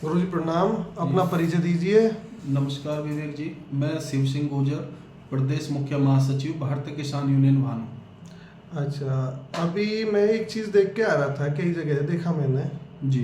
गुरुजी प्रणाम। अपना परिचय दीजिए। नमस्कार विवेक जी, मैं शिव सिंह गुर्जर, प्रदेश मुख्य महासचिव भारतीय किसान यूनियन भानु। अच्छा, अभी मैं एक चीज़ देख के आ रहा था, कई जगह देखा मैंने जी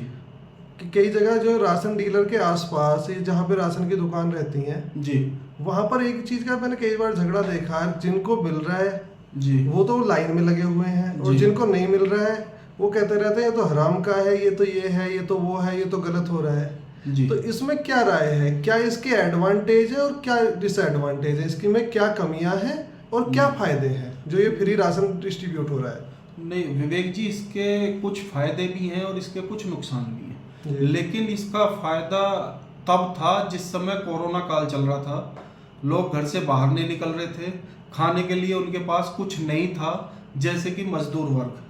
कि कई जगह जो राशन डीलर के आसपास जहाँ पे राशन की दुकान रहती हैं जी वहाँ पर एक चीज़ का मैंने कई बार झगड़ा देखा। जिनको मिल रहा है जी वो तो लाइन में लगे हुए हैं, और जी। जिनको नहीं मिल रहा है वो कहते रहते हैं ये तो हराम का है, ये तो ये है, ये तो वो है, ये तो गलत हो रहा है। जी। तो इसमें क्या राय है? क्या इसके एडवांटेज है और क्या डिसएडवांटेज है? इसकी में क्या कमियां हैं और क्या फायदे हैं जो ये फ्री राशन डिस्ट्रीब्यूट हो रहा है? नहीं विवेक जी, इसके कुछ फायदे भी हैं और इसके कुछ नुकसान भी हैं। जी। लेकिन इसका फायदा तब था जिस समय कोरोना काल चल रहा था, लोग घर से बाहर नहीं निकल रहे थे, खाने के लिए उनके पास कुछ नहीं था। जैसे कि मजदूर वर्ग,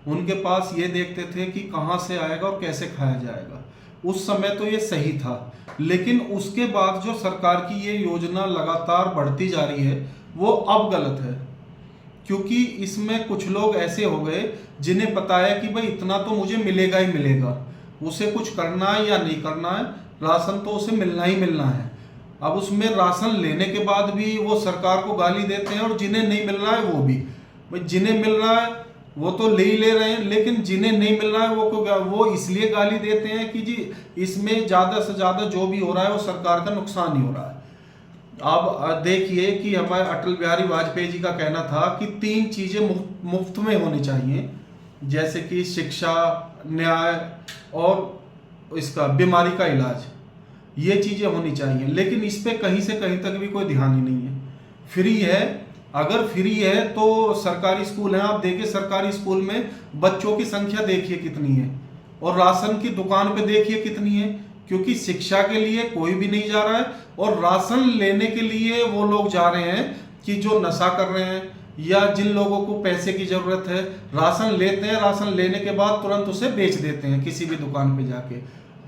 उनके पास ये देखते थे कि कहाँ से आएगा और कैसे खाया जाएगा। उस समय तो ये सही था, लेकिन उसके बाद जो सरकार की ये योजना लगातार बढ़ती जा रही है वो अब गलत है। क्योंकि इसमें कुछ लोग ऐसे हो गए जिन्हें पता है कि भाई इतना तो मुझे मिलेगा ही मिलेगा, उसे कुछ करना है या नहीं करना है, राशन तो उसे मिलना ही मिलना है। अब उसमें राशन लेने के बाद भी वो सरकार को गाली देते हैं, और जिन्हें नहीं मिल रहा है वो भी। भाई जिन्हें मिल रहा है वो तो ले ही ले रहे हैं, लेकिन जिन्हें नहीं मिल रहा है वो इसलिए गाली देते हैं कि जी इसमें ज़्यादा से ज़्यादा जो भी हो रहा है वो सरकार का नुकसान ही हो रहा है। अब देखिए कि हमारे अटल बिहारी वाजपेयी जी का कहना था कि 3 चीज़ें मुफ्त में होनी चाहिए, जैसे कि शिक्षा, न्याय और इसका बीमारी का इलाज। ये चीज़ें होनी चाहिए, लेकिन इस पे कहीं से कहीं तक भी कोई ध्यान ही नहीं है। फ्री है, अगर फ्री है तो सरकारी स्कूल हैं, आप देखिए सरकारी स्कूल में बच्चों की संख्या देखिए कितनी है, और राशन की दुकान पे देखिए कितनी है। क्योंकि शिक्षा के लिए कोई भी नहीं जा रहा है, और राशन लेने के लिए वो लोग जा रहे हैं कि जो नशा कर रहे हैं या जिन लोगों को पैसे की जरूरत है, राशन लेते हैं, राशन लेने के बाद तुरंत उसे बेच देते हैं किसी भी दुकान पे जाके।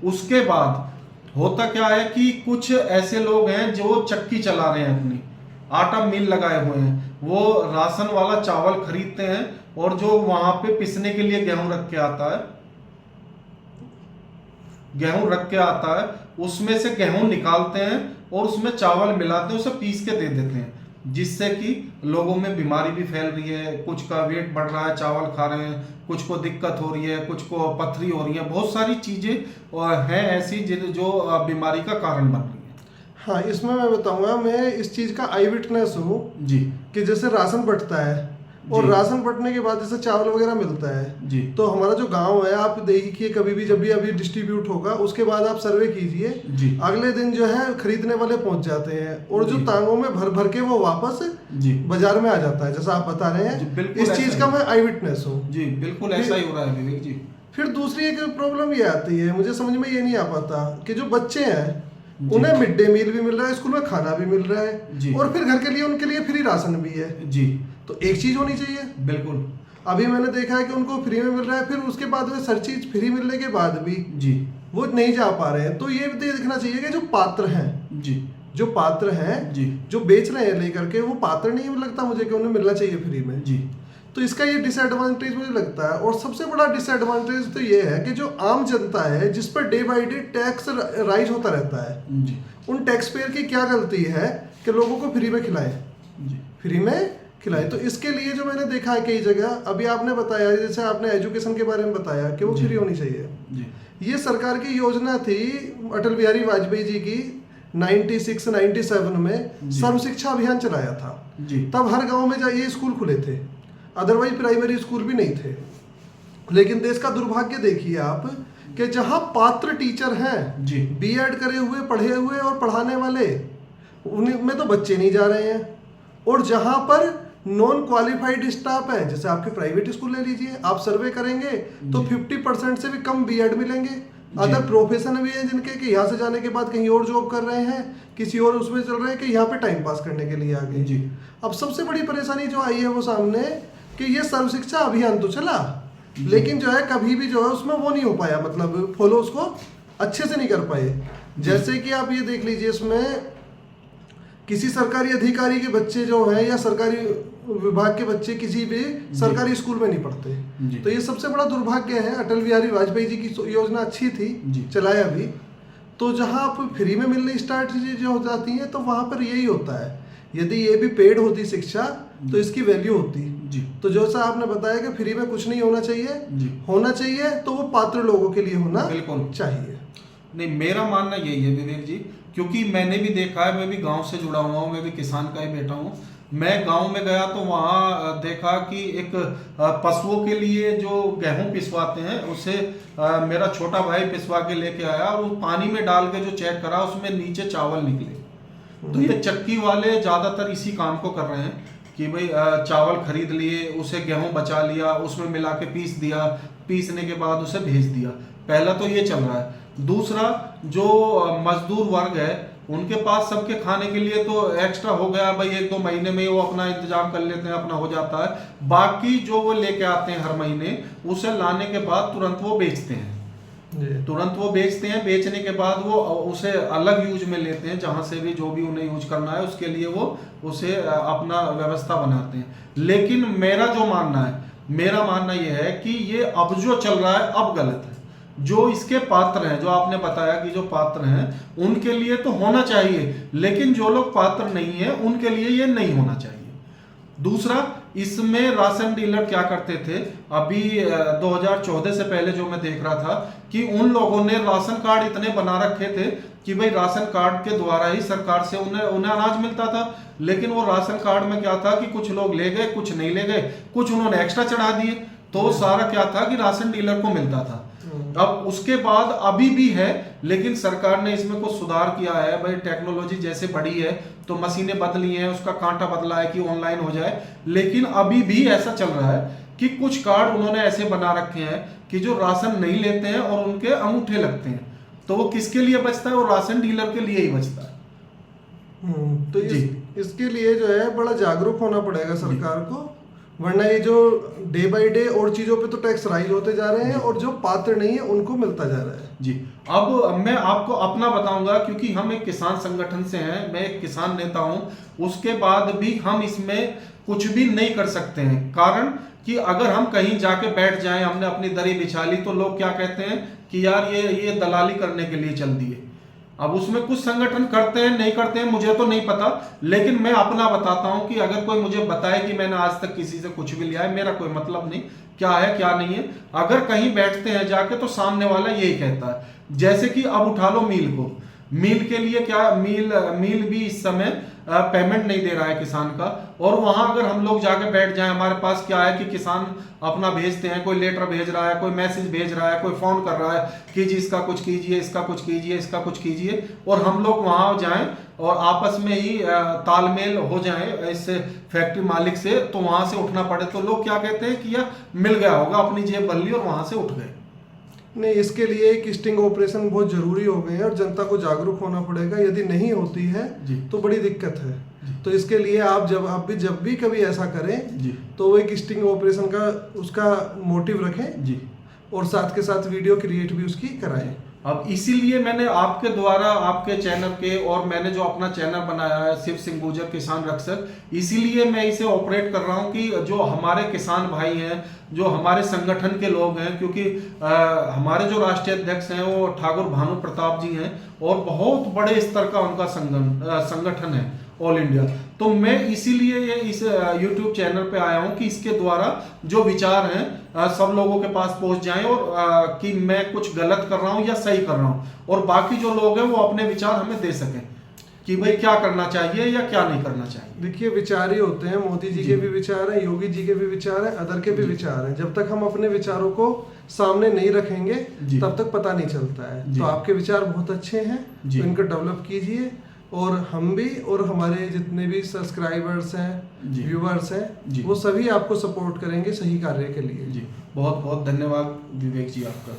उसके बाद होता क्या है कि कुछ ऐसे लोग हैं जो चक्की चला रहे हैं, अपनी आटा मिल लगाए हुए हैं, वो राशन वाला चावल खरीदते हैं, और जो वहां पे पिसने के लिए गेहूं रख के आता है, उसमें से गेहूं निकालते हैं और उसमें चावल मिलाते हैं, उसे पीस के दे देते हैं, जिससे कि लोगों में बीमारी भी फैल रही है। कुछ का वेट बढ़ रहा है चावल खा रहे हैं, कुछ को दिक्कत हो रही है, कुछ को पथरी हो रही है, बहुत सारी चीजें हैं ऐसी जो बीमारी का कारण बन रही है। हाँ, इसमें मैं बताऊंगा, मैं इस चीज़ का आई विटनेस हूँ जी कि जैसे राशन बंटता है और जी। राशन बंटने के बाद जैसे चावल वगैरह मिलता है जी। तो हमारा जो गांव है, आप देखिए कभी भी जब भी अभी डिस्ट्रीब्यूट होगा उसके बाद आप सर्वे कीजिए, जी। अगले दिन जो है खरीदने वाले पहुंच जाते हैं, और जो जी। तांगों में भर भर के वो वापस जी बाजार में आ जाता है, जैसा आप बता रहे जी, हैं। बिल्कुल इस ऐसा चीज ही। का मैं आई विटनेस हूँ। जी बिल्कुल ऐसा ही हो रहा है विवेक जी। फिर दूसरी एक प्रॉब्लम ये आती है, मुझे समझ में ये नहीं आ पाता कि जो बच्चे हैं जी। उन्हें मिड डे मील भी मिल रहा है, स्कूल में खाना भी मिल रहा जी। है, और फिर घर के लिए उनके लिए फ्री राशन भी है। जी तो एक चीज होनी चाहिए। बिल्कुल। अभी मैंने देखा है कि उनको फ्री में मिल रहा है, फिर उसके बाद में हर चीज फ्री मिलने के बाद भी जी वो नहीं जा पा रहे हैं। तो ये भी देखना चाहिए कि जो पात्र हैं, जी जी जो बेच रहे हैं लेकर के, वो पात्र नहीं लगता मुझे कि उन्हें मिलना चाहिए फ्री में। जी। तो इसका ये डिसएडवांटेज मुझे लगता है। और सबसे बड़ा डिसएडवांटेज तो ये है कि जो आम जनता है, जिस per day by day tax rise होता रहता है, जी उन टैक्स पेयर की क्या गलती है कि लोगों को फ्री में खिलाए, जी फ्री में खिलाए। तो इसके लिए जो मैंने देखा है कई जगह, अभी आपने बताया, जैसे आपने एजुकेशन के बारे में बताया कि वो जी। फ्री होनी चाहिए, जी ये सरकार की योजना थी अटल बिहारी वाजपेयी जी की 96-97 में जी। सर्व शिक्षा अभियान चलाया था। जी तब हर गांव में ये स्कूल खुले थे, अदरवाइज प्राइमरी स्कूल भी नहीं थे। लेकिन देश का दुर्भाग्य देखिए आप कि जहां पात्र टीचर हैं, जी बीएड करे हुए, पढ़े हुए और पढ़ाने वाले, उनमें तो बच्चे नहीं जा रहे हैं। और जहां पर नॉन क्वालिफाइड स्टाफ है, जैसे आपके प्राइवेट स्कूल ले लीजिए, आप सर्वे करेंगे तो 50% से भी कम बीएड मिलेंगे। अदर प्रोफेशन भी हैं जिनके कि यहाँ से जाने के बाद कहीं और जॉब कर रहे हैं, किसी और उसमें चल रहे हैं कि यहाँ पे टाइम पास करने के लिए आ गए। जी। अब सबसे बड़ी परेशानी जो आई है वो सामने कि ये सर्व शिक्षा अभियान तो चला, लेकिन जो है कभी भी जो है उसमें वो नहीं हो पाया, मतलब फॉलो उसको अच्छे से नहीं कर पाए। जैसे कि आप ये देख लीजिए, इसमें किसी सरकारी अधिकारी के बच्चे जो हैं या सरकारी विभाग के बच्चे किसी भी सरकारी स्कूल में नहीं पढ़ते। तो ये सबसे बड़ा दुर्भाग्य है। अटल बिहारी वाजपेयी जी की योजना अच्छी थी, चलाया भी, तो जहाँ आप फ्री में मिलने स्टार्ट चीजें हो जाती हैं तो वहाँ पर यही होता है। यदि ये भी पेड होती शिक्षा तो इसकी वैल्यू होती जी। तो जैसा आपने बताया कि फ्री में कुछ नहीं होना चाहिए जी। होना चाहिए तो वो पात्र लोगों के लिए होना बिल्कुल चाहिए। नहीं, मेरा मानना यही है विवेक जी, क्योंकि मैंने भी देखा है, मैं भी गांव से जुड़ा हुआ हूँ, मैं भी किसान का ही बेटा हूँ। मैं गांव में गया तो वहाँ देखा कि एक पशुओं के लिए जो गेहूं पिसवाते हैं उसे मेरा छोटा भाई पिसवा के लेके आया और वो पानी में डाल के जो चेक करा उसमें नीचे चावल निकले। तो ये चक्की वाले ज़्यादातर इसी काम को कर रहे हैं कि भाई चावल खरीद लिए, उसे गेहूं बचा लिया, उसमें मिला के पीस दिया, पीसने के बाद उसे भेज दिया। पहला तो ये चल रहा है। दूसरा, जो मजदूर वर्ग है उनके पास सबके खाने के लिए तो एक्स्ट्रा हो गया भाई, 1-2 महीने में वो अपना इंतजाम कर लेते हैं, अपना हो जाता है। बाकी जो वो लेके आते हैं हर महीने, उसे लाने के बाद तुरंत वो बेचते हैं। तुरंत वो बेचते हैं, बेचने के बाद वो उसे अलग यूज में लेते हैं, जहां से भी जो भी उन्हें यूज करना है उसके लिए वो उसे अपना व्यवस्था बनाते हैं। लेकिन मेरा मानना ये है कि ये अब जो चल रहा है अब गलत है। जो इसके पात्र हैं, जो आपने बताया कि जो पात्र हैं उनके लिए तो होना चाहिए, लेकिन जो लोग पात्र नहीं है उनके लिए ये नहीं होना चाहिए। दूसरा, इसमें राशन डीलर क्या करते थे, अभी 2014 से पहले जो मैं देख रहा था कि उन लोगों ने राशन कार्ड इतने बना रखे थे कि भाई राशन कार्ड के द्वारा ही सरकार से उन्हें अनाज मिलता था। लेकिन वो राशन कार्ड में क्या था कि कुछ लोग ले गए, कुछ नहीं ले गए, कुछ उन्होंने एक्स्ट्रा चढ़ा दिए, तो सारा क्या था कि राशन डीलर को मिलता था। अब उसके बाद अभी भी है, लेकिन सरकार ने इसमें कुछ सुधार किया है। भाई टेक्नोलॉजी जैसे बढ़ी है तो मशीनें बदली हैं, उसका कांटा बदला है कि ऑनलाइन हो जाए। लेकिन अभी भी ऐसा चल रहा है कि कुछ कार्ड उन्होंने ऐसे बना रखे हैं कि जो राशन नहीं लेते हैं और उनके अंगूठे लगते हैं, तो वो किसके लिए बचता है? वो राशन डीलर के लिए ही बचता है। तो इसके लिए जो है बड़ा जागरूक होना पड़ेगा सरकार को, वरना ये जो डे बाय डे और चीजों पे तो टैक्स राइज होते जा रहे हैं और जो पात्र नहीं है उनको मिलता जा रहा है। जी। अब मैं आपको अपना बताऊंगा, क्योंकि हम एक किसान संगठन से हैं, मैं एक किसान नेता हूं, उसके बाद भी हम इसमें कुछ भी नहीं कर सकते हैं। कारण कि अगर हम कहीं जाके बैठ जाएं, हमने अपनी दरी बिछा ली, तो लोग क्या कहते हैं कि यार ये दलाली करने के लिए चल दिए। अब उसमें कुछ संगठन करते हैं, नहीं करते हैं, मुझे तो नहीं पता, लेकिन मैं अपना बताता हूं कि अगर कोई मुझे बताए कि मैंने आज तक किसी से कुछ भी लिया है, मेरा कोई मतलब नहीं, क्या है क्या नहीं है। अगर कहीं बैठते हैं जाके तो सामने वाला यही कहता है। जैसे कि अब उठा लो मील को, मील के लिए क्या, मील भी इस समय पेमेंट नहीं दे रहा है किसान का, और वहां अगर हम लोग जाके बैठ जाएं, हमारे पास क्या है कि किसान अपना भेजते हैं, कोई लेटर भेज रहा है, कोई मैसेज भेज रहा है, कोई फोन कर रहा है कि जी इसका कुछ कीजिए, इसका कुछ कीजिए, इसका कुछ कीजिए, और हम लोग वहां जाएं और आपस में ही तालमेल हो जाए इस फैक्ट्री मालिक से, तो वहां से उठना पड़े, तो लोग क्या कहते हैं कि यार मिल गया होगा, अपनी जेब भर ली और वहां से उठ गए। नहीं, इसके लिए एक स्टिंग ऑपरेशन बहुत जरूरी हो गए हैं और जनता को जागरूक होना पड़ेगा। यदि नहीं होती है तो बड़ी दिक्कत है। तो इसके लिए आप जब भी कभी ऐसा करें जी, तो वो एक स्टिंग ऑपरेशन का उसका मोटिव रखें जी, और साथ के साथ वीडियो क्रिएट भी उसकी कराएं। अब इसीलिए मैंने आपके द्वारा, आपके चैनल के, और मैंने जो अपना चैनल बनाया है शिव सिंह गुर्जर किसान रक्षक, इसीलिए मैं इसे ऑपरेट कर रहा हूं कि जो हमारे किसान भाई हैं, जो हमारे संगठन के लोग हैं, क्योंकि हमारे जो राष्ट्रीय अध्यक्ष हैं वो ठाकुर भानु प्रताप जी हैं और बहुत बड़े स्तर का उनका संगठन है ऑल इंडिया। तो मैं इसीलिए इस YouTube चैनल पे आया हूं कि इसके द्वारा जो विचार हैं सब लोगों के पास पहुंच जाएं, और कि मैं कुछ गलत कर रहा हूं या सही कर रहा हूं, और बाकी जो लोग हैं वो अपने विचार हमें दे सकें कि भाई क्या करना चाहिए या क्या नहीं करना चाहिए। देखिए, विचार ही होते हैं, मोदी जी के भी विचार हैं, योगी जी के भी विचार हैं, अदर के भी विचार हैं। जब तक हम अपने विचारों को सामने नहीं रखेंगे तब तक पता नहीं चलता है। तो आपके विचार बहुत अच्छे हैं, तो इनको डेवलप कीजिए, और हम भी और हमारे जितने भी सब्सक्राइबर्स हैं, व्यूअर्स हैं, वो सभी आपको सपोर्ट करेंगे सही कार्य के लिए। जी, बहुत बहुत धन्यवाद विवेक जी आपका।